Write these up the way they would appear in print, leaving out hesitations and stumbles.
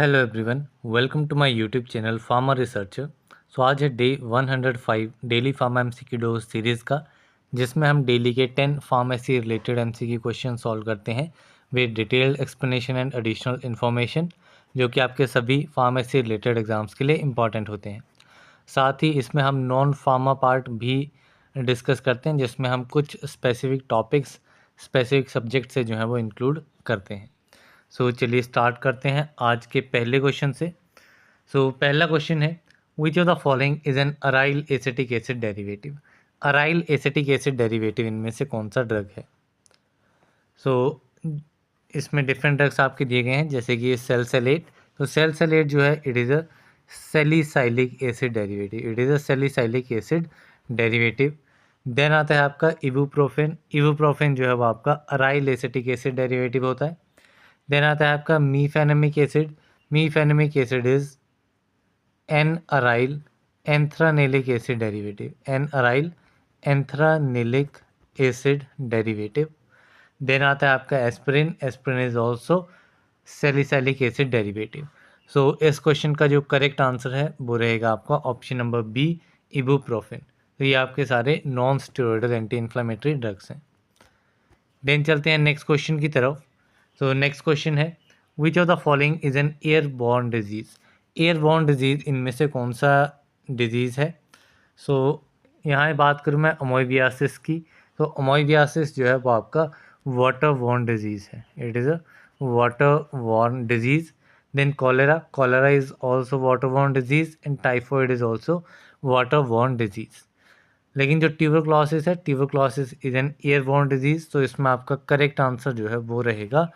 Hello everyone, welcome to my YouTube channel pharma researcher. So आज है day 105 daily pharma MCQ dose series का, जिसमें हम daily के 10 pharmacy related MCQ question solve करते हैं with detailed explanation and additional information, जो कि आपके सभी फार्मेसी रिलेटेड एग्जाम्स के लिए इंपॉर्टेंट होते हैं। साथ ही इसमें हम नॉन फार्मा पार्ट भी डिस्कस करते हैं, जिसमें हम कुछ स्पेसिफिक टॉपिक्स स्पेसिफिक सब्जेक्ट से जो है वो इंक्लूड करते हैं। चलिए स्टार्ट करते हैं आज के पहले क्वेश्चन से। पहला क्वेश्चन है, which of the following is N aryl acetic acid derivative. Aryl acetic acid derivative इनमें से कौन सा ड्रग है? सो इसमें डिफरेंट ड्रग्स आपके दिए गए हैं, जैसे कि सेलसेलेट। तो सेलसेलेट जो है it is a salicylic acid derivative, it is a salicylic acid derivative. Then आता है आपका इबुप्रोफेन। इबुप्रोफेन जो है वो आपका अराइल एसिटिक एसिड डेरिवेटिव होता है। देन आता है आपका mefenamic acid. Mefenamic acid is N aryl anthranilic acid derivative, N aryl anthranilic acid derivative. Then आता है आपका aspirin. Aspirin is also salicylic acid derivative. इस क्वेश्चन का जो करेक्ट आंसर है वो रहेगा आपका ऑप्शन नंबर बी, इबुप्रोफेन। तो ये आपके सारे non steroidal anti inflammatory drugs हैं। देन चलते हैं नेक्स्ट क्वेश्चन की तरफ। नेक्स्ट क्वेश्चन है, which of the following is an airborne disease. Airborne disease इनमें से कौन सा डिजीज़ है? यहाँ बात करूँ मैं अमोइबियासिस की, तो अमोइबियासिस जो है वो आपका वाटर वॉर्न डिजीज़ है, it is a water borne disease. Then cholera, cholera is also water borne disease and typhoid is also water borne disease. लेकिन जो ट्यूबरक्लोसिस है, tuberculosis is an airborne disease, तो इसमें आपका करेक्ट आंसर जो है वो रहेगा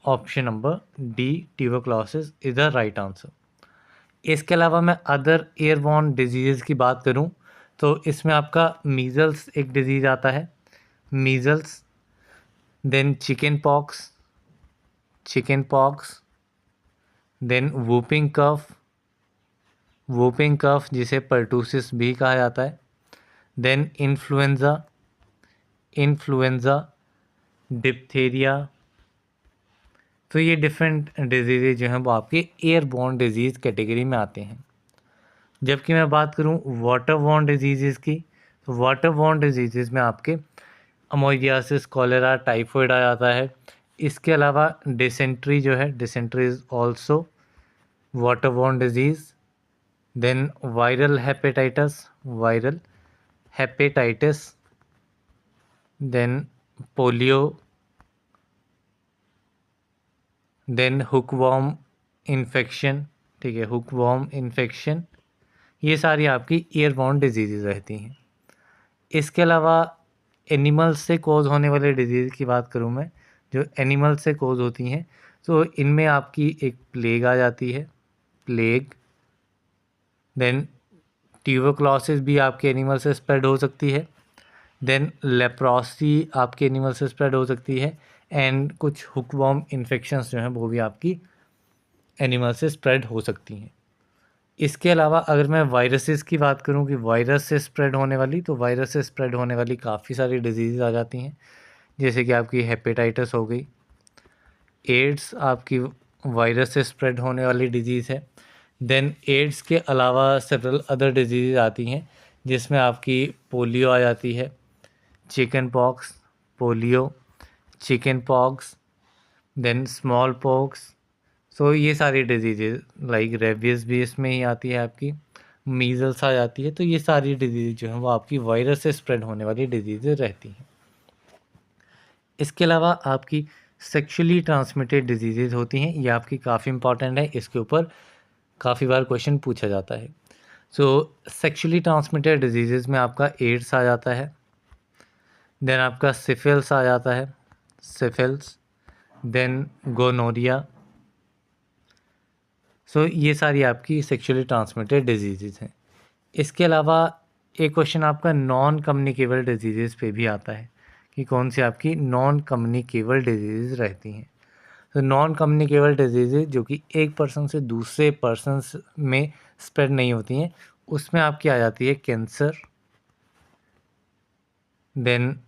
option number D, tuberculosis is the right answer. इसके अलावा मैं अदर एयरबॉर्न डिजीज़ की बात करूं तो इसमें आपका मीज़ल्स एक डिजीज़ आता है, measles. Then chicken pox, then whooping cough जिसे पर्टूसिस भी कहा जाता है। Then influenza, diphtheria. तो ये डिफरेंट डिजीज़ जो हैं वो आपके एयरबॉर्न डिजीज़ कैटेगरी में आते हैं। जबकि मैं बात करूं वाटरबॉर्न डिजीज़ की, तो वाटरबॉर्न डिजीज़ में आपके अमोइबियासिस, कॉलेरा, टाइफॉइड आ जाता है। इसके अलावा डिसेंट्री जो है, dysentery is also waterborne disease. Then viral hepatitis, then polio, then hookworm infection, ठीक है, हुकवॉर्म इन्फेक्शन। ये सारी आपकी एयरबॉर्न डिजीज़ रहती हैं। इसके अलावा एनिमल्स से कोज होने वाले डिजीज़ की बात करूँ मैं, जो एनिमल से कोज होती हैं, तो इनमें आपकी एक प्लेग आ जाती है, प्लेग। देन ट्यूबरक्लोसिस भी आपके एनिमल से स्प्रेड हो सकती है। देन लेप्रोसी आपके एनिमल से स्प्रेड हो सकती है। एंड कुछ हुकवॉर्म इन्फेक्शंस जो हैं वो भी आपकी एनिमल से स्प्रेड हो सकती हैं। इसके अलावा अगर मैं वायरसेस की बात करूं कि वायरस से स्प्रेड होने वाली, तो वायरस से स्प्रेड होने वाली काफ़ी सारी डिजीज़ आ जाती हैं, जैसे कि आपकी हेपेटाइटिस हो गई। एड्स आपकी वायरस से स्प्रेड होने वाली डिजीज़ है। देन एड्स के अलावा सेवरल अदर डिजीज़ आती हैं, जिसमें आपकी पोलियो आ जाती है, chicken pox, polio, chicken pox, then small pox. ये सारी डिजीज़ लाइक रेबीज़ भी इसमें ही आती है, आपकी मीज़ल्स आ जाती है। तो ये सारी डिजीज़ जो हैं वो आपकी वायरस से स्प्रेड होने वाली डिजीज़ रहती हैं। इसके अलावा आपकी सेक्शुअली ट्रांसमिटेड डिजीज़ होती हैं, ये आपकी काफ़ी इंपॉर्टेंट है, इसके ऊपर काफ़ी बार क्वेश्चन पूछा जाता है। सेक्शुअली ट्रांसमिटेड डिजीज़ में आपका एड्स आ जाता है, देन आपका सिफिल्स आ जाता है, सिफिल्स, देन गोनोरिया। ये सारी आपकी सेक्शुअली ट्रांसमिटेड डिजीज़ हैं। इसके अलावा एक क्वेश्चन आपका नॉन कम्युनिकेबल डिजीज़ पे भी आता है कि कौन सी आपकी नॉन कम्युनिकेबल डिजीज़ रहती हैं। तो नॉन कम्युनिकेबल डिजीज़ जो कि एक पर्सन से दूसरे पर्सन्स में स्प्रेड नहीं होती हैं, उसमें आपकी आ जाती है cancer, then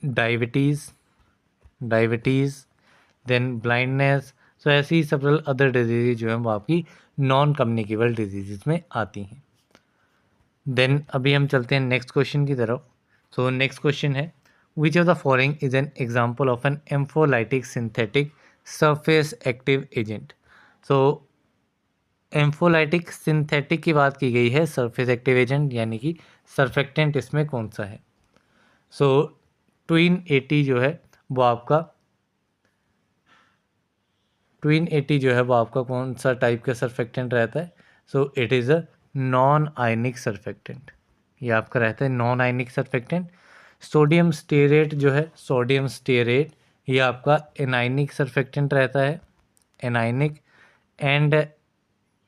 diabetes, then blindness. So ऐसी ही सेवरल अदर डिजीज़ जो हैं वो आपकी नॉन कम्युनिकेबल डिजीज़ में आती हैं। देन अभी हम चलते हैं नेक्स्ट क्वेश्चन की तरफ। सो नेक्स्ट क्वेश्चन है, which of the following is an example of an ampholytic synthetic surface active agent. So ampholytic synthetic की बात की गई है, सरफेस एक्टिव एजेंट यानी कि सर्फेक्टेंट इसमें कौन सा है। सो ट्विन 80 जो है वो आपका कौन सा टाइप का सर्फेक्टेंट रहता है। So it is a non ionic surfactant, ये आपका रहता है non ionic surfactant. Sodium stearate जो है, सोडियम स्टेरेट ये आपका एनाइनिक सर्फेक्टेंट रहता है, anionic. And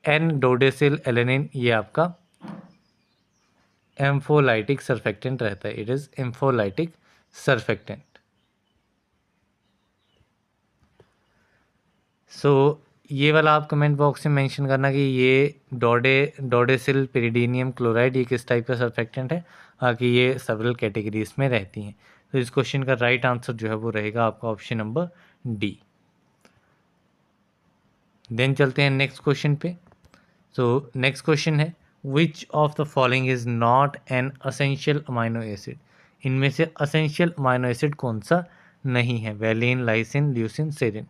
N dodecyl alanine ये आपका एम्फोलाइटिक सर्फेक्टेंट रहता है, it is ampholytic surfactant. So ये वाला आप कमेंट बॉक्स में मेंशन करना कि ये डोडेसिल पेरिडीनियम क्लोराइड ये किस टाइप का सर्फेक्टेंट है, कि ये सेवरल कैटेगरीज में रहती हैं। तो इस क्वेश्चन का राइट आंसर जो है वो रहेगा आपका ऑप्शन नंबर डी। देन चलते हैं नेक्स्ट क्वेश्चन पे। सो नेक्स्ट क्वेश्चन है, which of the following is not an essential amino acid. इनमें से असेंशियल अमाइनो एसिड कौन सा नहीं है, वैलिन, लाइसिन, ल्यूसिन, सेरिन।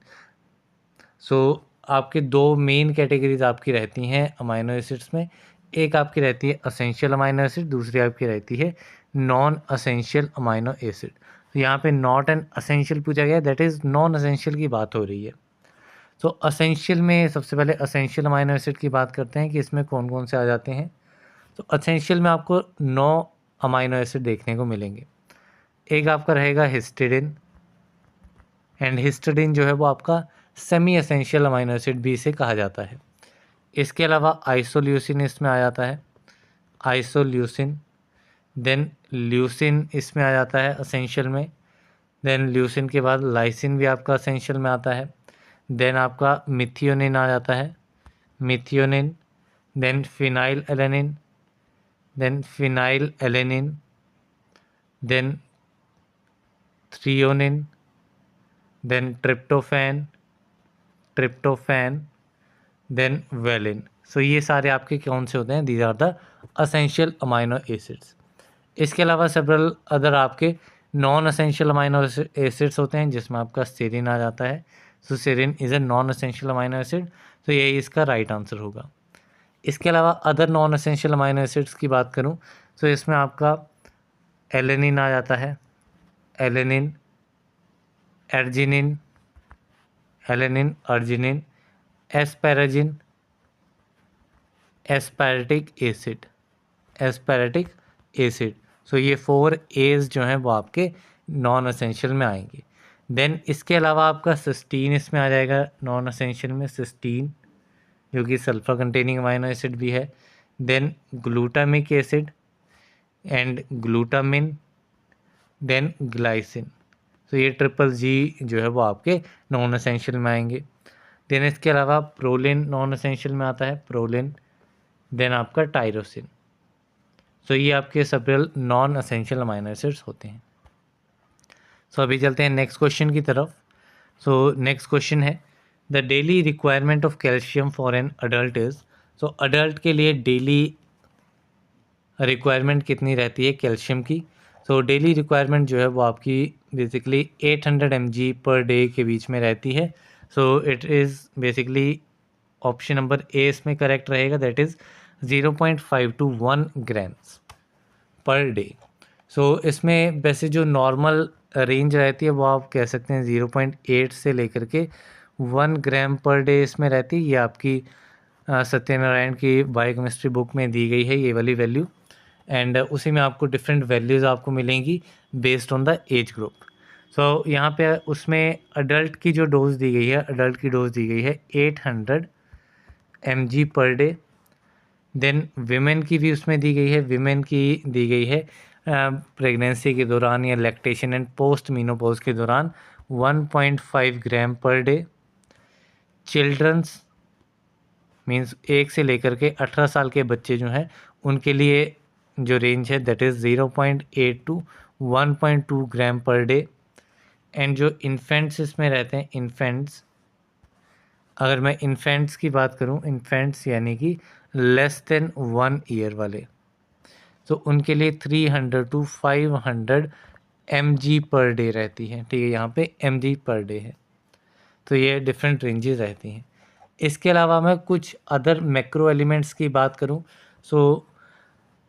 सो आपके दो मेन कैटेगरीज आपकी रहती हैं अमाइनो एसिड्स में, एक आपकी रहती है असेंशियल अमाइनो एसिड, दूसरी आपकी रहती है नॉन असेंशियल अमाइनो एसिड। तो यहाँ पे नॉट एंड असेंशियल पूछा गया, दैट इज़ नॉन असेंशियल की बात हो रही है। सो असेंशियल में सबसे पहले असेंशियल अमाइनो एसिड की बात करते हैं कि इसमें कौन कौन से आ जाते हैं। तो असेंशियल में आपको 9 अमाइनो एसिड देखने को मिलेंगे। एक आपका रहेगा हिस्टिडिन, एंड हिस्टिडिन जो है वो आपका सेमी एसेंशियल अमाइनो एसिड भी इसे कहा जाता है। इसके अलावा आइसोल्यूसिन इसमें आ जाता है, आइसोल्यूसिन। देन ल्यूसिन इसमें आ जाता है असेंशियल में। देन ल्यूसिन के बाद लाइसिन भी आपका असेंशियल में आता है। देन आपका मिथियोनिन आ जाता है, methionine. Then phenylalanine, then phenylalanine, then threonine, then tryptophan, then valine. So ये सारे आपके कौन से होते हैं, these are the essential amino acids. इसके अलावा सेवरल अदर आपके नॉन असेंशियल अमाइनो एसिड्स होते हैं, जिसमें आपका सेरिन आ जाता है। So serine is a non essential amino acid, तो यही इसका राइट आंसर होगा। इसके अलावा other non essential amino acids की बात करूं तो इसमें आपका एलेनिन आ जाता है, alanine, arginine, alanine, arginine, asparagine, aspartic acid, aspartic acid. So ये 4 एज जो हैं वो आपके नॉन असेंशियल में आएंगे। देन इसके अलावा आपका सिस्टीन इसमें आ जाएगा नॉन असेंशियल में, सिस्टीन जो कि सल्फर कंटेनिंग अमाइनो एसिड भी है। Then glutamic acid and glutamine, then glycine. तो ये ट्रिपल जी जो है वो आपके नॉन असेंशियल में आएंगे। देन इसके अलावा प्रोलिन नॉन असेंशियल में आता है, प्रोलिन। देन आपका टायरोसिन। सो ये आपके several non essential amino acids होते हैं। सो अभी चलते हैं नेक्स्ट क्वेश्चन की तरफ। सो नेक्स्ट क्वेश्चन है, the daily requirement of calcium for an adult is. So adult के लिए डेली रिक्वायरमेंट कितनी रहती है कैल्शियम की। सो डेली रिक्वायरमेंट जो है वो आपकी बेसिकली 800 mg पर डे के बीच में रहती है। So it is basically option number A इसमें करेक्ट रहेगा, that is 0.5 to 1 grams per day. So इसमें वैसे जो नॉर्मल रेंज रहती है वो आप कह सकते हैं 0.8 से लेकर के 1 ग्राम पर डे इसमें रहती है। ये आपकी सत्यनारायण की बायोकेमिस्ट्री बुक में दी गई है ये वाली वैल्यू, एंड उसी में आपको डिफरेंट वैल्यूज़ आपको मिलेंगी based on the age group. So यहाँ पे उसमें अडल्ट की जो डोज दी गई है, अडल्ट की डोज दी गई है 800 mg per day. Then women की भी उसमें दी गई है, विमेन की दी गई है प्रेगनेंसी के दौरान या लैक्टेशन एंड पोस्ट मीनोपॉज के दौरान 1.5 ग्राम पर डे। चिल्ड्रंस मीन्स 1 से लेकर के 18 साल के बच्चे जो हैं उनके लिए जो रेंज है that is 0.8 to 1.2 gram per day. And जो इन्फेंट्स इसमें रहते हैं, इन्फेंट्स अगर मैं इन्फेंट्स की बात करूं, इन्फेंट्स यानी कि लेस देन 1 ईयर वाले, तो उनके लिए 300 टू 500 mg पर डे रहती है। ठीक है, यहाँ पे mg पर डे है, तो ये डिफरेंट रेंजेस रहती हैं। इसके अलावा मैं कुछ अदर मैक्रो एलिमेंट्स की बात करूं, सो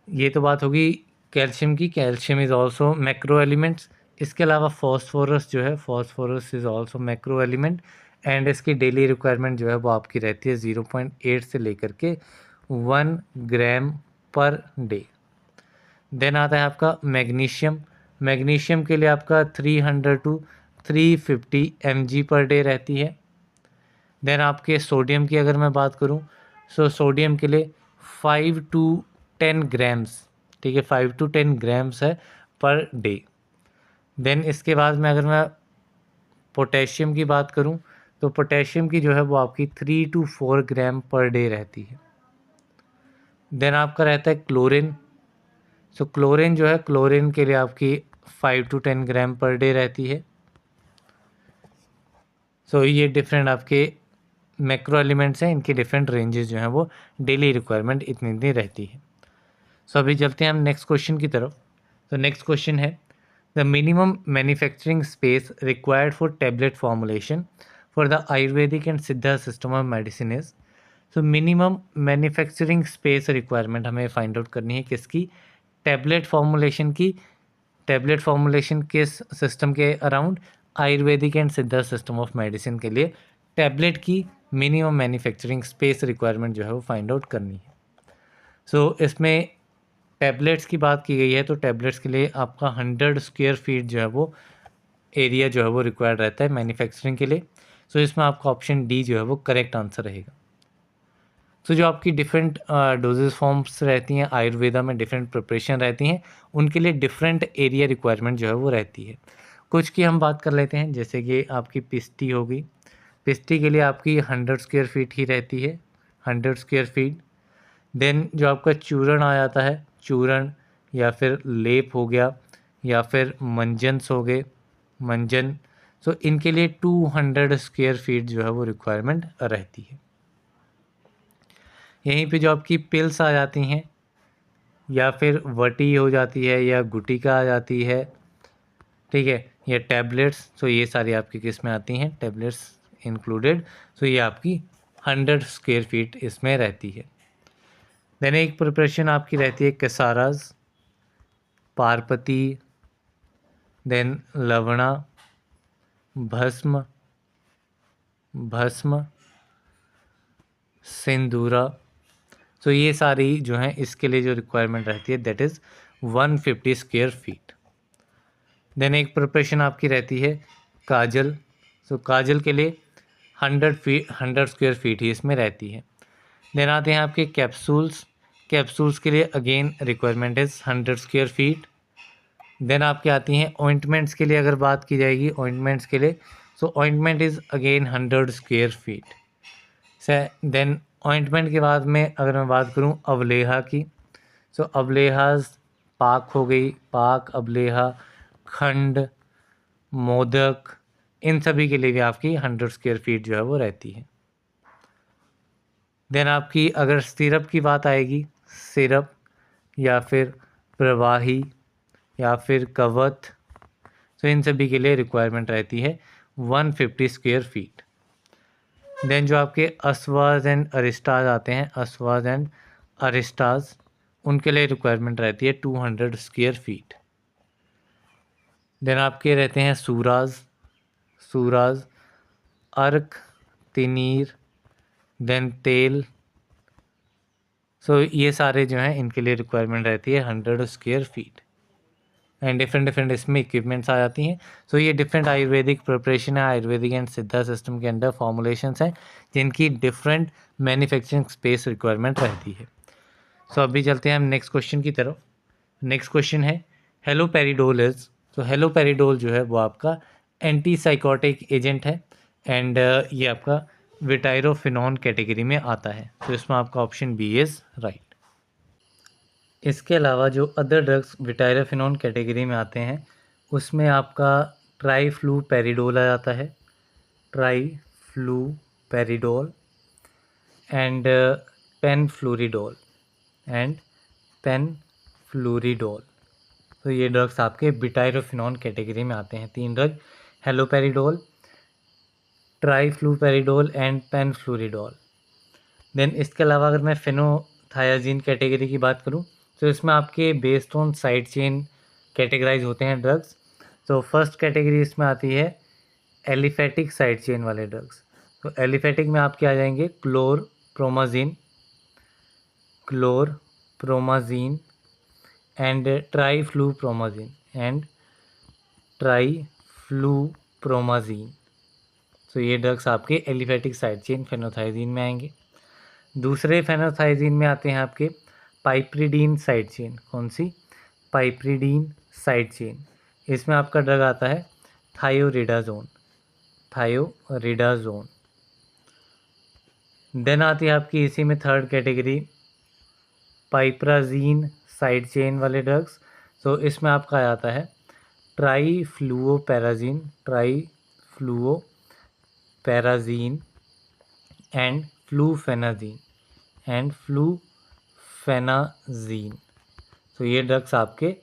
ये तो बात होगी कैल्शियम की। Calcium is also macro elements. इसके अलावा फॉस्फोरस जो है, phosphorus is also macro element, and इसकी डेली रिक्वायरमेंट जो है वो आपकी रहती है 0.8 से लेकर के 1 ग्राम पर डे। देन आता है आपका मैग्नीशियम। मैग्नीशियम के लिए आपका 300 टू 350 mg पर डे रहती है। देन आपके सोडियम की अगर मैं बात करूं, सो सोडियम के लिए 5 टू 10 ग्राम्स, ठीक है, 5 टू 10 ग्राम्स है पर डे। देन इसके बाद में अगर मैं पोटेशियम की बात करूं, तो पोटेशियम की जो है वो आपकी 3 टू 4 ग्राम पर डे रहती है। देन आपका रहता है क्लोरीन। सो क्लोरीन जो है, क्लोरीन के लिए आपकी 5 टू 10 ग्राम पर डे रहती है। सो ये डिफरेंट आपके मैक्रो एलिमेंट्स हैं, इनकी डिफरेंट रेंजेस जो हैं वो डेली रिक्वायरमेंट इतनी इतनी रहती है। सो अभी चलते हैं हम नेक्स्ट क्वेश्चन की तरफ। तो नेक्स्ट क्वेश्चन है, the minimum manufacturing space required for tablet formulation for the Ayurvedic and Siddha system of medicine is. So minimum manufacturing space requirement हमें फाइंड आउट करनी है किसकी, टैबलेट फॉर्मुलेशन की। टैबलेट फॉर्मुलेशन किस सिस्टम के around, Ayurvedic and Siddha system of medicine के लिए tablet की मिनिमम मैन्युफैक्चरिंग स्पेस रिक्वायरमेंट जो है वो फाइंड आउट करनी है। सो इसमें टैबलेट्स की बात की गई है, तो टैबलेट्स के लिए आपका 100 स्क्वायर फीट जो है वो एरिया जो है वो रिक्वायर्ड रहता है मैन्युफैक्चरिंग के लिए। सो इसमें आपका ऑप्शन डी जो है वो करेक्ट आंसर रहेगा। सो जो आपकी डिफरेंट डोजेज फॉर्म्स रहती हैं आयुर्वेदा में, डिफरेंट प्रिपरेशन रहती हैं, उनके लिए डिफरेंट एरिया रिक्वायरमेंट जो है वो रहती है। कुछ की हम बात कर लेते हैं, जैसे कि आपकी पिस्टी होगी। पिस्टी के लिए आपकी 100 स्क्वायर फीट ही रहती है, 100 स्क्वायर फीट। देन जो आपका चूर्ण आ जाता है, चूर्ण या फिर लेप हो गया या फिर मंजन्स हो गए, मंजन, सो इनके लिए 200 स्क्वायर फीट जो है वो रिक्वायरमेंट रहती है। यहीं पे जो आपकी पिल्स आ जाती हैं या फिर वटी हो जाती है या गुटिका आ जाती है, ठीक है, या टैबलेट्स, सो ये सारी आपकी किस में आती हैं, टैबलेट्स इंक्लूडेड। सो ये आपकी 100 स्क्वायर फीट इसमें रहती है। देन एक प्रिपरेशन आपकी रहती है कसाराज, पारपति, देन लवणा, भस्म, भस्म, सिंदूरा। सो ये सारी जो हैं इसके लिए जो रिक्वायरमेंट रहती है that is 150 square feet. Then एक प्रिपरेशन आपकी रहती है काजल। सो काजल के लिए 100 स्क्वायर फीट ही इसमें रहती है। देन आते हैं आपके कैप्सूल्स। कैप्सूल्स के लिए again requirement is 100 square feet. Then आपकी आती हैं ऑइंटमेंट्स के लिए, अगर बात की जाएगी ऑइंटमेंट्स के लिए, so ointment is again 100 square feet से। देन ऑइंटमेंट के बाद में अगर मैं बात करूं अवलेहा की, सो अवलेहाज पाक हो गई, पाक, अवलेहा, खंड, मोदक, इन सभी के लिए भी आपकी 100 स्क्वायर फीट जो है वो रहती है। देन आपकी अगर सिरप की बात आएगी, सिरप या फिर प्रवाही या फिर कवथ, तो इन सभी के लिए रिक्वायरमेंट रहती है 150 स्क्वायर फीट। देन जो आपके अस्वाज एंड अरिस्टाज आते हैं, अस्वाज एंड अरिस्टाज, उनके लिए रिक्वायरमेंट रहती है 200 स्क्वायर फीट। देन आपके रहते हैं सूराज, सूराज, अर्क, तिनीर, देन तेल, सो ये सारे जो हैं इनके लिए रिक्वायरमेंट रहती है 100 square feet. And different different इसमें इक्विपमेंट्स आ जाती हैं। सो ये डिफरेंट आयुर्वेदिक प्रिपरेशन है, आयुर्वेदिक एंड सिद्धा सिस्टम के अंडर फॉर्मुलेशंस हैं जिनकी डिफरेंट मैन्युफैक्चरिंग स्पेस रिक्वायरमेंट रहती है। सो अभी चलते हैं हम नेक्स्ट क्वेश्चन की तरफ। नेक्स्ट क्वेश्चन है हेलोपेरिडोल इज। तो हेलोपेरिडोल जो है वो आपका एंटी साइकोटिक एजेंट है, एंड ये आपका विटायरोफिनॉन कैटेगरी में आता है, तो इसमें आपका ऑप्शन बी इज़ राइट। इसके अलावा जो अदर ड्रग्स विटायरोफिनॉन कैटेगरी में आते हैं उसमें आपका ट्राईफ्लूपेरिडोल आ जाता है, ट्राईफ्लूपेरिडोल, पेरिडोल एंड पेनफ्लूरिडोल एंड पेनफ्लूरिडोल। तो ये ड्रग्स आपके बिटाइरोफिनॉन कैटेगरी में आते हैं। 3 ड्रग, हेलोपेरिडोल, ट्राइफ्लूपेरिडोल एंड पेनफ्लूरिडोल। देन इसके अलावा अगर मैं फेनोथायाजीन कैटेगरी की बात करूं तो इसमें आपके based on side chain categorise होते हैं ड्रग्स। तो फर्स्ट कैटेगरी इसमें आती है एलिफेटिक साइड चेन वाले ड्रग्स। तो एलिफेटिक में आपके आ जाएंगे क्लोरप्रोमाजीन एंड ट्राइफ्लूप्रोमाजीन। तो ये ड्रग्स आपके एलिफेटिक साइड चेन फेनोथायाजीन में आएंगे। दूसरे फेनोथायाजीन में आते हैं आपके पाइप्रिडीन साइड चेन। कौन सी? पाइप्रिडीन साइड चेन। इसमें आपका ड्रग आता है थायोरिडाजोन। देन आती है आपकी इसी में थर्ड कैटेगरी पाइप्राजीन साइड चेन वाले ड्रग्स। तो इसमें आपका आता है ट्राइफ्लुओपेराजीन एंड फ्लूफेनाजीन। तो ये ड्रग्स आपके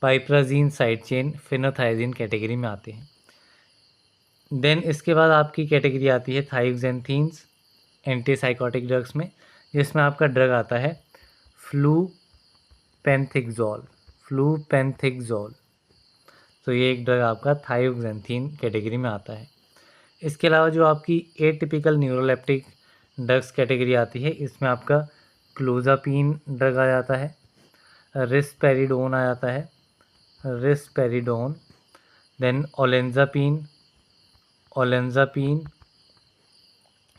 पाइप्राजीन साइड चेन फेनोथायाजीन कैटेगरी में आते हैं। देन इसके बाद आपकी कैटेगरी आती है थायोक्सेंथीन्स एंटीसाइकोटिक ड्रग्स में, जिसमें आपका ड्रग आता है फ्लूपेंथिक्जोल। तो ये एक ड्रग आपका थायोक्सेंथीन कैटेगरी में आता है। इसके अलावा जो आपकी एटिपिकल न्यूरोलेप्टिक ड्रग्स कैटेगरी आती है, इसमें आपका क्लोजापिन ड्रग आ जाता है, रिस्पेरिडोन आ जाता है, देन ओलेंजापिन,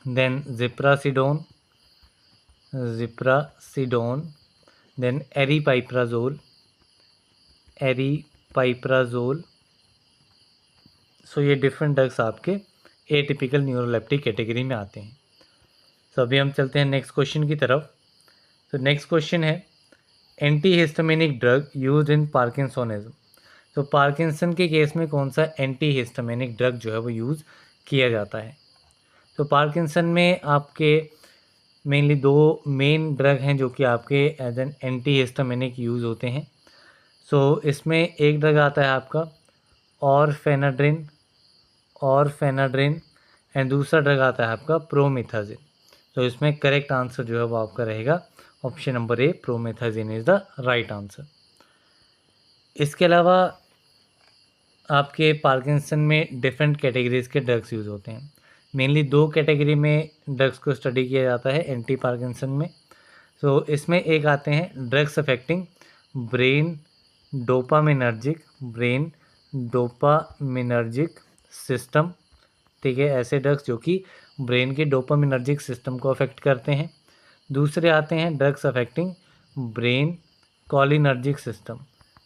देन जिप्रासिडोन, देन एरिपाइप्राजोल। सो ये डिफरेंट ड्रग्स आपके एटिपिकल न्यूरोलेप्टिक कैटेगरी में आते हैं। तो अभी हम चलते हैं नेक्स्ट क्वेश्चन की तरफ। तो नेक्स्ट क्वेश्चन है antihistaminic drug used in parkinsonism. तो पार्किंसन के केस में कौन सा एंटीहिस्टामिनिक ड्रग जो है वो यूज़ किया जाता है? तो पार्किंसन में आपके मेनली 2 मेन ड्रग हैं जो कि आपके एज एन एंटीहिस्टामिनिक यूज़ होते हैं। सो इसमें एक ड्रग आता है आपका ऑरफेनाड्रिन एंड दूसरा ड्रग आता है आपका प्रोमेथाजिन। तो इसमें करेक्ट आंसर जो है वो आपका रहेगा option number A, promethazine is the right answer. इसके अलावा आपके पार्किंसन में डिफरेंट कैटेगरीज़ के ड्रग्स यूज़ होते हैं। मेनली 2 कैटेगरी में ड्रग्स को स्टडी किया जाता है एंटी पार्किंसन में। तो इसमें एक आते हैं drugs affecting brain dopaminergic system. ठीक है, ऐसे ड्रग्स जो कि ब्रेन के डोपामिनर्जिक सिस्टम को अफेक्ट करते हैं। दूसरे आते हैं drugs affecting brain cholinergic system,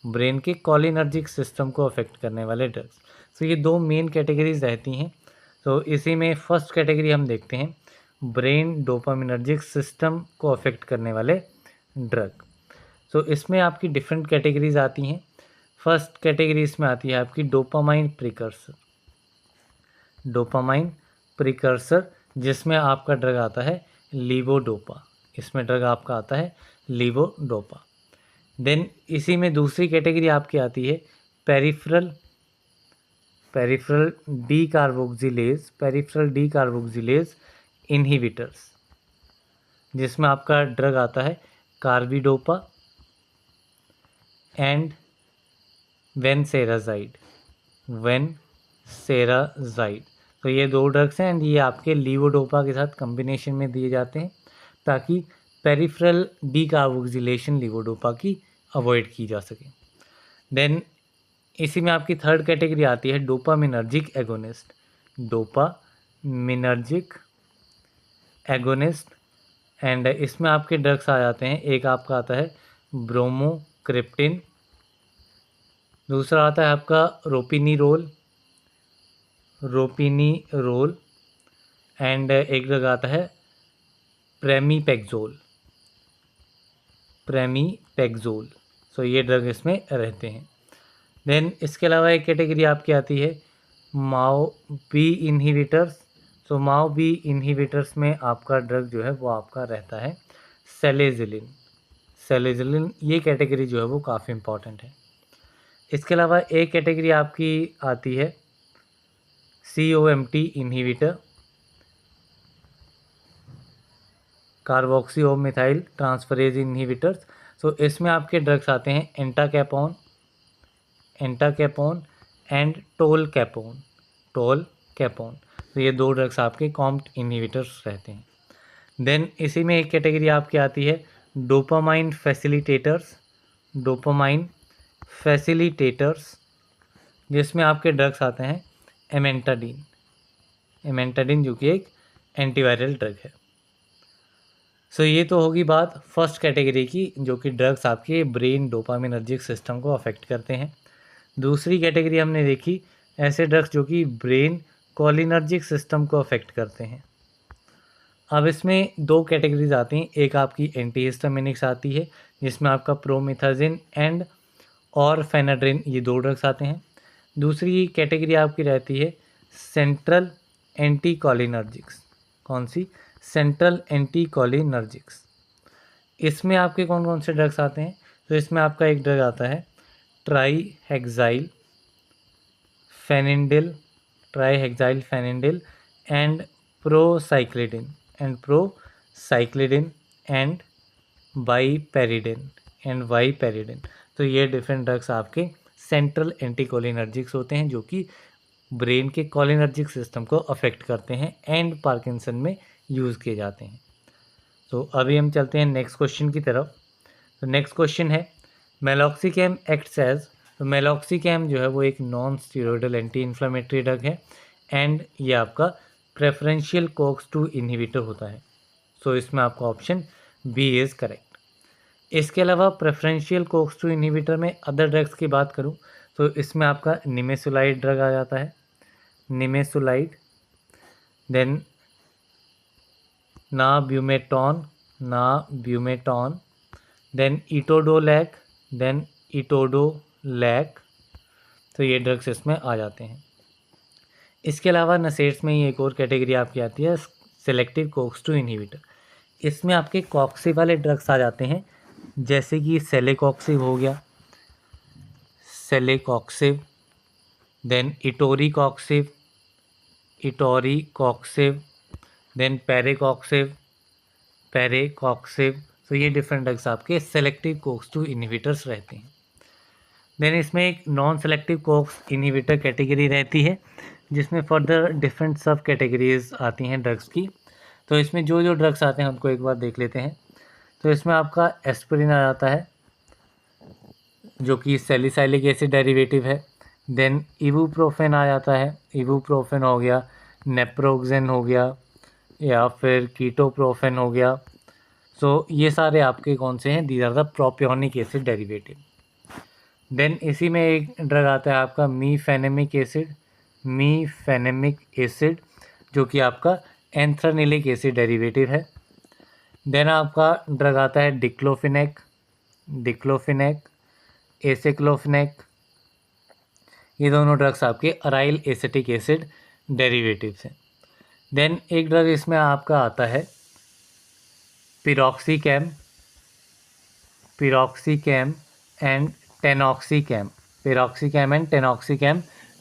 brain के कॉलिनर्जिक सिस्टम को अफेक्ट करने वाले ड्रग्स। तो ये 2 मेन कैटेगरीज रहती हैं। तो इसी में फर्स्ट कैटेगरी हम देखते हैं ब्रेन डोपामिनर्जिक सिस्टम को अफेक्ट करने वाले ड्रग। तो इसमें आपकी डिफरेंट कैटेगरीज आती हैं। फर्स्ट कैटेगरी इसमें आती है आपकी डोपामाइन प्रिकर्सर, जिसमें आपका ड्रग आता है लीवोडोपा। इसमें ड्रग आपका आता है लीवोडोपा। देन इसी में दूसरी कैटेगरी आपकी आती है पेरिफेरल डीकार्बोक्सिलेज इनहिबिटर्स, जिसमें आपका ड्रग आता है कार्बिडोपा एंड वेनसेराजाइड। तो ये 2 ड्रग्स हैं एंड ये आपके लीवोडोपा के साथ कॉम्बिनेशन में दिए जाते हैं ताकि पेरिफेरल डीकार्बोक्सिलेशन लीवोडोपा की अवॉइड की जा सके। देन इसी में आपकी थर्ड कैटेगरी आती है डोपामिनर्जिक एगोनिस्ट एंड इसमें आपके ड्रग्स आ जाते हैं। एक आपका आता है ब्रोमोक्रिप्टिन, दूसरा आता है आपका रोपिनीरोल एंड एक ड्रग आता है प्रेमीपेक्सोल। सो ये ड्रग इसमें रहते हैं। देन इसके अलावा एक कैटेगरी आपकी आती है माओ बी इनहिबिटर्स। तो माओ बी इनहिबिटर्स में आपका ड्रग जो है वो आपका रहता है सेलेजिलिन। सेलेजिलिन ये कैटेगरी जो है वो काफ़ी इंपॉर्टेंट है। इसके अलावा एक कैटेगरी आपकी आती है COMT inhibitor, carboxy methyl transferase inhibitors. तो इसमें आपके ड्रग्स आते हैं entacapone, entacapone and tolcapone, tolcapone. तो ये दो ड्रग्स आपके कॉम्ट इनहिबिटर्स रहते हैं। देन इसी में एक कैटेगरी आपकी आती है डोपामाइन फैसिलिटेटर्स, डोपामाइन फैसिलिटेटर्स, जिसमें आपके ड्रग्स आते हैं एमेंटाडीन, एमेंटाडीन जो कि एक एंटीवायरल ड्रग है। सो ये तो होगी बात फर्स्ट कैटेगरी की, जो कि ड्रग्स आपके ब्रेन डोपामिनर्जिक सिस्टम को अफेक्ट करते हैं। दूसरी कैटेगरी हमने देखी ऐसे ड्रग्स जो कि ब्रेन कोलिनर्जिक सिस्टम को अफेक्ट करते हैं। अब इसमें दो कैटेगरीज आती हैं, एक आपकी एंटीहिस्टामिनिक्स आती है जिसमें आपका प्रोमिथाजिन एंड और फेनाड्रिन ये दो ड्रग्स आते हैं। दूसरी कैटेगरी आपकी रहती है सेंट्रल एंटीकोलिनर्जिक्स। कौन सी? Central anticholinergics. इसमें आपके कौन कौन से ड्रग्स आते हैं? तो इसमें आपका एक ड्रग आता है ट्राईहेक्साइल फेनिंडिल, ट्राईहेक्साइल फेनिंडिल एंड प्रोसाइक्लिडिन, एंड बाईपेरिडिन, तो ये डिफरेंट ड्रग्स आपके सेंट्रल एंटीकोलिनर्जिक्स होते हैं जो कि ब्रेन के कोलिनर्जिक सिस्टम को अफेक्ट करते हैं एंड पार्किंसन में यूज़ किए जाते हैं। तो अभी हम चलते हैं नेक्स्ट क्वेश्चन की तरफ। तो नेक्स्ट क्वेश्चन है मेलॉक्सिकैम एक्ट्स एज। तो मेलॉक्सिकैम जो है वो एक non steroidal anti inflammatory drug है एंड ये आपका प्रेफरेंशियल COX-2 इनहिबिटर होता है। सो इसमें आपका ऑप्शन बी इज़ करेक्ट। इसके अलावा प्रेफरेंशियल COX-2 इनहिबिटर में अदर ड्रग्स की बात करूं तो इसमें आपका निमेसुलाइड ड्रग आ जाता है, निमेसुलाइड, देन नाब्यूमेटॉन, देन इटोडोलैक, तो ये ड्रग्स इसमें आ जाते हैं। इसके अलावा नसेट्स में ही एक और कैटेगरी आपकी आती है सेलेक्टिव COX-2 इनहिबिटर। इसमें आपके कॉक्सिव वाले ड्रग्स आ जाते हैं जैसे कि सेलेकॉक्सिव हो गया, सेलेकॉक्सिव, देन इटोरीकॉक्सिव, देन पेरेकॉक्सिव। तो ये डिफरेंट ड्रग्स आपके सेलेक्टिव COX-2 इनहिबिटर्स रहते हैं। देन इसमें एक non selective COX inhibitor category रहती है जिसमें फर्दर डिफरेंट सब कैटेगरीज आती हैं ड्रग्स की। तो इसमें जो जो ड्रग्स आते हैं उनको एक बार देख लेते हैं। तो इसमें आपका एस्पिरिन आ जाता है जो कि सैलिसाइलिक एसिड डेरिवेटिव है। देन इबुप्रोफेन आ जाता है, इबुप्रोफेन हो गया, नेप्रोक्सेन हो गया या फिर कीटोप्रोफेन हो गया। सो ये सारे आपके कौन से हैं? These are the propionic acid derivative. Then इसी में एक ड्रग आता है आपका मीफेनेमिक एसिड जो कि आपका एंथ्रानिलिक एसिड डेरिवेटिव है। देन आपका ड्रग आता है डिक्लोफिनेक, एसिक्लोफिनेक। ये दोनों ड्रग्स आपके अराइल एसिटिक एसिड डेरिवेटिव्स हैं। देन एक ड्रग इसमें आपका आता है पिरोक्सिकैम एंड टेनॉक्सिकैम,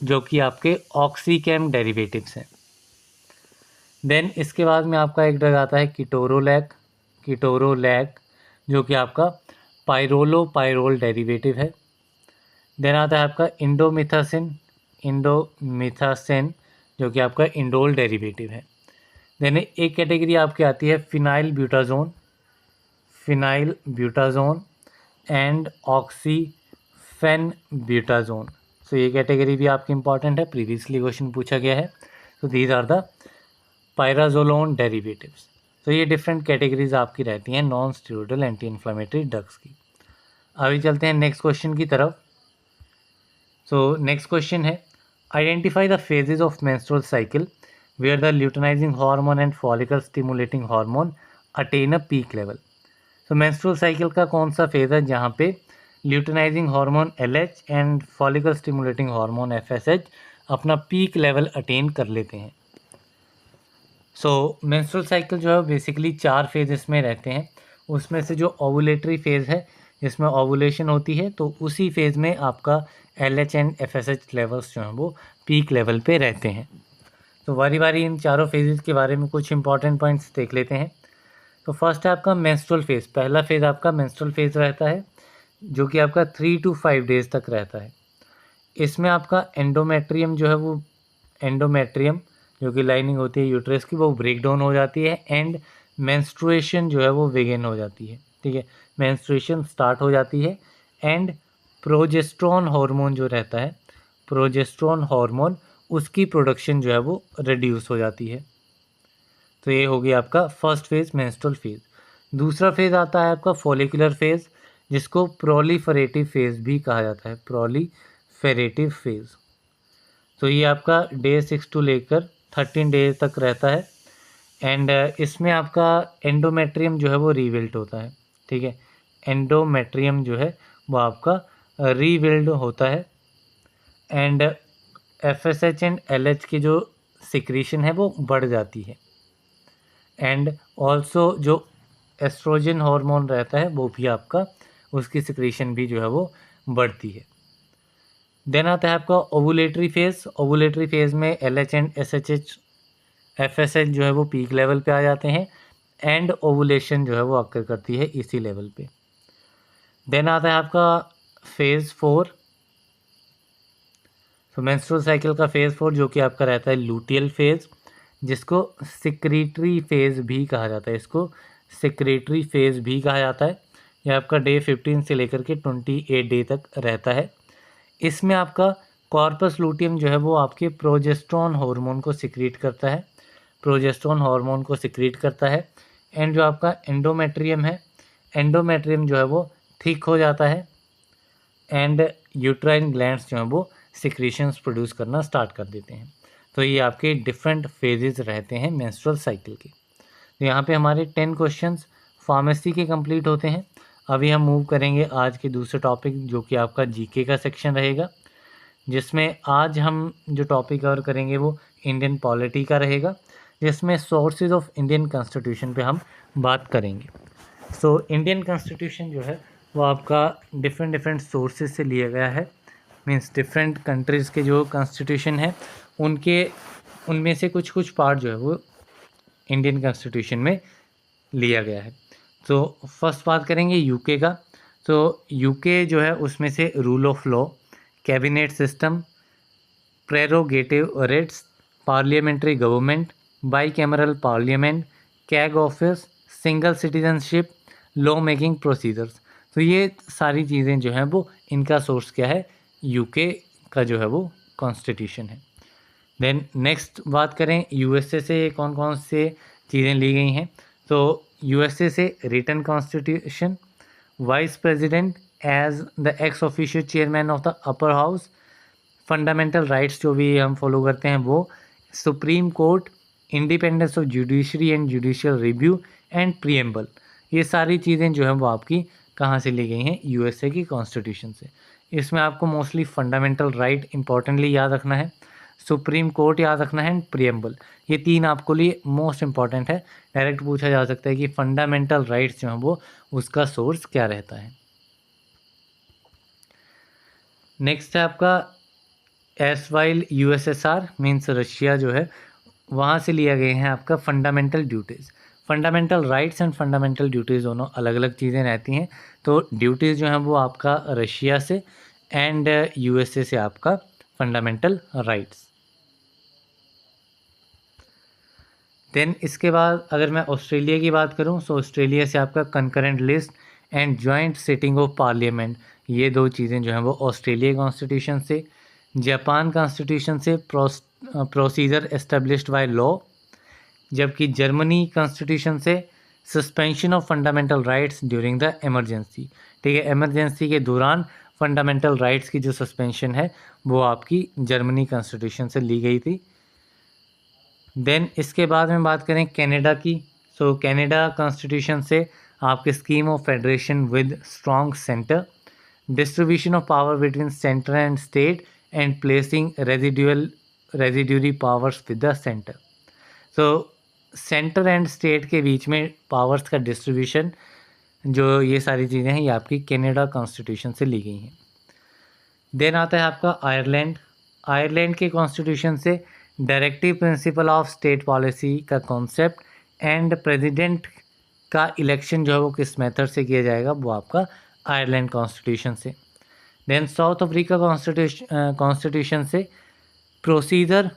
जो कि आपके ऑक्सीकैम डेरिवेटिव्स हैं। देन इसके बाद में आपका एक ड्रग आता है कीटोरोलैक, जो कि आपका पायरोल डेरिवेटिव है। देन आता है आपका इंडोमिथासिन, जो कि आपका इंडोल डेरिवेटिव है। देन एक कैटेगरी आपकी आती है फिनाइल ब्यूटाजोन एंड ऑक्सीफेनब्यूटाजोन। सो ये कैटेगरी भी आपकी इंपॉर्टेंट है, प्रीवियसली क्वेश्चन पूछा गया है। तो these are the pyrazolone derivatives. तो ये डिफरेंट कैटेगरीज आपकी रहती हैं non steroidal anti inflammatory drugs की। अभी चलते हैं नेक्स्ट क्वेश्चन की तरफ। सो नेक्स्ट क्वेश्चन है identify the phases of menstrual cycle where the luteinising hormone and follicle stimulating hormone attain a peak level. तो मेंस्ट्रुअल साइकिल का कौन सा फेज है जहाँ पे luteinising hormone LH and follicle stimulating hormone FSH अपना peak level attain कर लेते हैं। सो मेंस्ट्रुअल साइकिल जो है बेसिकली 4 फेज इसमें रहते हैं। उसमें से जो ओवुलेटरी फेज़ है जिसमें ओवुलेशन होती है, तो उसी फेज़ में आपका LH एंड FSH लेवल्स जो हैं वो पीक लेवल पे रहते हैं। तो बारी बारी इन चारों फेजेस के बारे में कुछ इंपॉर्टेंट पॉइंट्स देख लेते हैं। तो फर्स्ट है आपका मेंस्ट्रुअल फेज़। पहला फेज़ आपका मेंस्ट्रुअल फेज़ रहता है जो कि आपका 3 to 5 डेज़ तक रहता है। इसमें आपका एंडोमेट्रियम जो है वो एंडोमेट्रियम जो कि लाइनिंग होती है यूट्रस की, वो ब्रेक डाउन हो जाती है एंड मेंस्ट्रुएशन जो है वो बिगिन हो जाती है। ठीक है, मेंस्ट्रुएशन स्टार्ट हो जाती है एंड प्रोजेस्ट्रॉन हार्मोन जो रहता है, प्रोजेस्ट्रॉन हार्मोन, उसकी प्रोडक्शन जो है वो रिड्यूस हो जाती है। तो ये हो गया आपका फर्स्ट फेज़ मेंस्ट्रुअल फेज़। दूसरा फेज़ आता है आपका फॉलिकुलर फेज़, जिसको प्रोलिफरेटिव फेज़ भी कहा जाता है, प्रोलिफेरेटिव फेज़। तो ये आपका डे 6 टू लेकर 13 डेज तक रहता है एंड इसमें आपका एंडोमेट्रियम जो है वो रीबिल्ड होता है। ठीक है, एंडोमेट्रियम जो है वो आपका रीबिल्ड होता है एंड FSH एंड LH की जो सिक्रीशन है वो बढ़ जाती है एंड ऑल्सो जो एस्ट्रोजन हार्मोन रहता है वो भी आपका, उसकी सिक्रीशन भी जो है वो बढ़ती है। देन आता है आपका ओवुलेटरी फेज़। ओवुलेटरी फेज़ में LH एंड FSH जो है वो पीक लेवल पे आ जाते हैं एंड ओवुलेशन जो है वो अक्कर करती है इसी लेवल पे। देन आता है आपका फेज़ 4। तो मेंस्ट्रुअल साइकिल का फेज़ 4 जो कि आपका रहता है लूटियल फेज़, जिसको सिक्रीटरी फेज़ भी कहा जाता है, इसको सिक्रीटरी फेज़ भी कहा जाता है। यह आपका डे 15 से लेकर के 28 डे तक रहता है। इसमें आपका कॉर्पस लूटियम जो है वो आपके प्रोजेस्ट्रॉन हार्मोन को सिक्रीट करता है, प्रोजेस्ट्रॉन हार्मोन को सिक्रीट करता है एंड जो आपका एंडोमेट्रियम है, एंडोमेट्रियम जो है वो थिक हो जाता है एंड यूट्राइन ग्लैंड्स जो हैं वो सिक्रीशंस प्रोड्यूस करना स्टार्ट कर देते हैं। तो ये आपके डिफरेंट फेजेस रहते हैं मेंस्ट्रुअल साइकिल के। तो यहाँ पे हमारे 10 क्वेश्चंस फार्मेसी के कंप्लीट होते हैं। अभी हम मूव करेंगे आज के दूसरे टॉपिक जो कि आपका जीके का सेक्शन रहेगा, जिसमें आज हम जो टॉपिक कवर करेंगे वो इंडियन पॉलिटी का रहेगा, जिसमें सोर्सेज ऑफ इंडियन कॉन्स्टिट्यूशन पे हम बात करेंगे। सो इंडियन कॉन्स्टिट्यूशन जो है वो आपका डिफरेंट सोर्सेज से लिया गया है, मीन्स डिफरेंट कंट्रीज़ के जो कॉन्स्टिट्यूशन है उनमें से कुछ पार्ट जो है वो इंडियन कॉन्स्टिट्यूशन में लिया गया है। तो फर्स्ट बात करेंगे यूके का। तो यूके जो है उसमें से rule of law, cabinet system, prerogative rights, parliamentary government, bicameral parliament, CAG office, single citizenship, law making procedures. तो ये सारी चीज़ें जो हैं वो इनका सोर्स क्या है, यूके का जो है वो कॉन्स्टिट्यूशन है। देन नेक्स्ट बात करें यूएसए से कौन कौन से चीज़ें ली गई हैं। तो यूएसए से written constitution, vice president as the ex official chairman of the upper house, fundamental rights जो भी हम फॉलो करते हैं वो, supreme court, independence of judiciary and judicial review and preamble. ये सारी चीज़ें जो हैं वो आपकी कहाँ से ली गई हैं, यूएसए की कॉन्स्टिट्यूशन से। इसमें आपको मोस्टली फंडामेंटल राइट इंपॉर्टेंटली याद रखना है, सुप्रीम कोर्ट याद रखना है एंड प्रीएम्बल। ये तीन आपको लिए मोस्ट इंपॉर्टेंट है। डायरेक्ट पूछा जा सकता है कि फंडामेंटल राइट्स जो हैं वो उसका सोर्स क्या रहता है। नेक्स्ट है आपका एसवाइल यूएसएसआर मीन्स रशिया जो है, वहाँ से लिया गए हैं आपका fundamental duties. Fundamental rights and fundamental duties दोनों अलग अलग चीज़ें रहती हैं। तो ड्यूटीज़ जो हैं वो आपका रशिया से एंड यूएसए से आपका फंडामेंटल राइट्स। देन इसके बाद अगर मैं ऑस्ट्रेलिया की बात करूं, तो ऑस्ट्रेलिया से आपका concurrent list and joint sitting of parliament, ये दो चीज़ें जो हैं वो ऑस्ट्रेलिया कॉन्स्टिट्यूशन से। जापान कॉन्स्टिट्यूशन से प्रोसीजर एस्टेब्लिश्ड बाय लॉ, जबकि जर्मनी कॉन्स्टिट्यूशन से suspension of fundamental rights during the emergency. ठीक है, इमरजेंसी के दौरान फंडामेंटल राइट्स की जो सस्पेंशन है वो आपकी जर्मनी कॉन्स्टिट्यूशन से ली गई थी। देन इसके बाद में बात करें कनाडा की। सो कनाडा कॉन्स्टिट्यूशन से आपके scheme of federation with strong centre, distribution of power between centre and state and placing residual residuary powers with the centre. So centre and state के बीच में पावर्स का डिस्ट्रीब्यूशन, जो ये सारी चीज़ें हैं, ये आपकी कनाडा कॉन्स्टिट्यूशन से ली गई हैं। देन आता है आपका आयरलैंड। आयरलैंड के कॉन्स्टिट्यूशन से directive principle of state policy का कॉन्सेप्ट एंड प्रेसिडेंट का इलेक्शन जो है वो किस मेथड से किया जाएगा, वो आपका आयरलैंड कॉन्स्टिट्यूशन से। देन साउथ अफ्रीका कॉन्स्टिट्यूशन से प्रोसीजर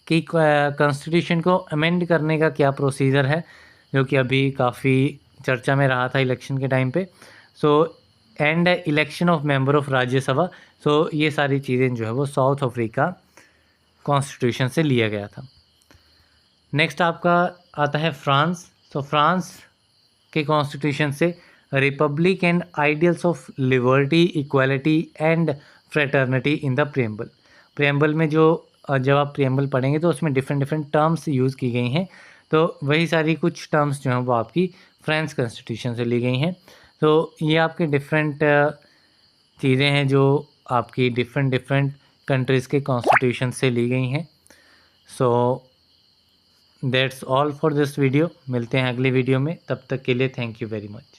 कि कॉन्स्टिट्यूशन को अमेंड करने का क्या प्रोसीजर है, जो कि अभी काफ़ी चर्चा में रहा था इलेक्शन के टाइम पे। So and election of member of Rajya Sabha. So ये सारी चीज़ें जो है वो साउथ अफ्रीका कॉन्स्टिट्यूशन से लिया गया था। नेक्स्ट आपका आता है फ्रांस। तो फ्रांस के कॉन्स्टिट्यूशन से Republic and ideals of liberty, equality and fraternity in the preamble. Preamble में जो जब आप प्रेम्बल पढ़ेंगे तो उसमें डिफरेंट टर्म्स यूज़ की गई हैं, तो वही सारी कुछ टर्म्स जो हैं वो आपकी फ्रेंच कॉन्स्टिट्यूशन से ली गई हैं। तो ये आपके डिफरेंट चीज़ें हैं जो आपकी डिफरेंट कंट्रीज़ के कॉन्स्टिट्यूशन से ली गई हैं। So that's all for this video. मिलते हैं अगले वीडियो में, तब तक के लिए थैंक यू वेरी मच।